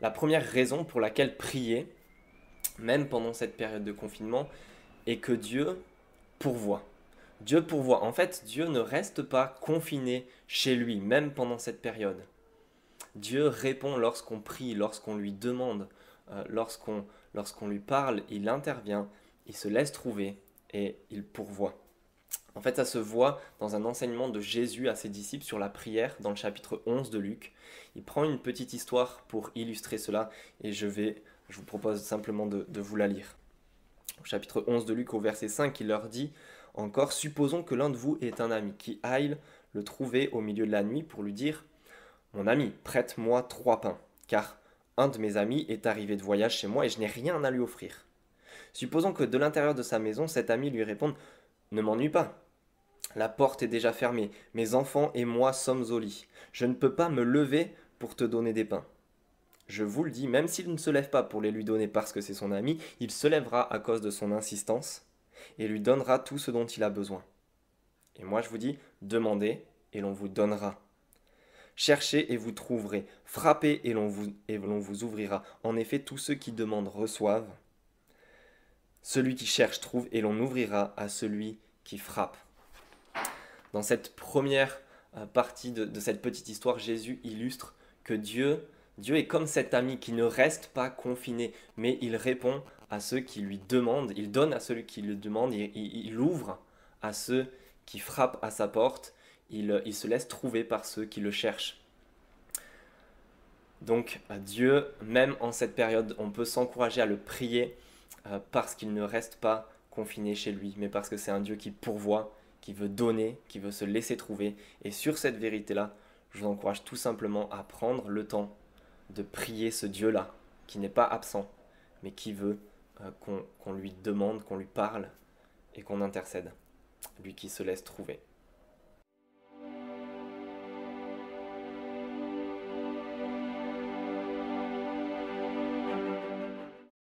La première raison pour laquelle prier, même pendant cette période de confinement, est que Dieu pourvoit. Dieu pourvoit. En fait, Dieu ne reste pas confiné chez lui, même pendant cette période. Dieu répond lorsqu'on prie, lorsqu'on lui demande, lorsqu'on lui parle, il intervient, il se laisse trouver et il pourvoit. En fait, ça se voit dans un enseignement de Jésus à ses disciples sur la prière dans le chapitre 11 de Luc. Il prend une petite histoire pour illustrer cela et je vous propose simplement de vous la lire. Au chapitre 11 de Luc au verset 5, il leur dit encore, supposons que l'un de vous ait un ami qui aille le trouver au milieu de la nuit pour lui dire, mon ami, prête-moi 3 pains, car un de mes amis est arrivé de voyage chez moi et je n'ai rien à lui offrir. Supposons que de l'intérieur de sa maison, cet ami lui réponde, ne m'ennuie pas, la porte est déjà fermée, mes enfants et moi sommes au lit. Je ne peux pas me lever pour te donner des pains. Je vous le dis, même s'il ne se lève pas pour les lui donner parce que c'est son ami, il se lèvera à cause de son insistance et lui donnera tout ce dont il a besoin. Et moi je vous dis, demandez et l'on vous donnera. Cherchez et vous trouverez. Frappez et l'on vous ouvrira. En effet, tous ceux qui demandent reçoivent. Celui qui cherche trouve et l'on ouvrira à celui qui frappe. Dans cette première partie de cette petite histoire, Jésus illustre que Dieu est comme cet ami qui ne reste pas confiné, mais il répond à ceux qui lui demandent, il donne à celui qui le demande, il ouvre à ceux qui frappent à sa porte, il se laisse trouver par ceux qui le cherchent. Donc Dieu, même en cette période, on peut s'encourager à le prier parce qu'il ne reste pas confiné chez lui, mais parce que c'est un Dieu qui pourvoit, qui veut donner, qui veut se laisser trouver. Et sur cette vérité-là, je vous encourage tout simplement à prendre le temps de prier ce Dieu-là, qui n'est pas absent, mais qui veut qu'on lui demande, qu'on lui parle et qu'on intercède, lui qui se laisse trouver.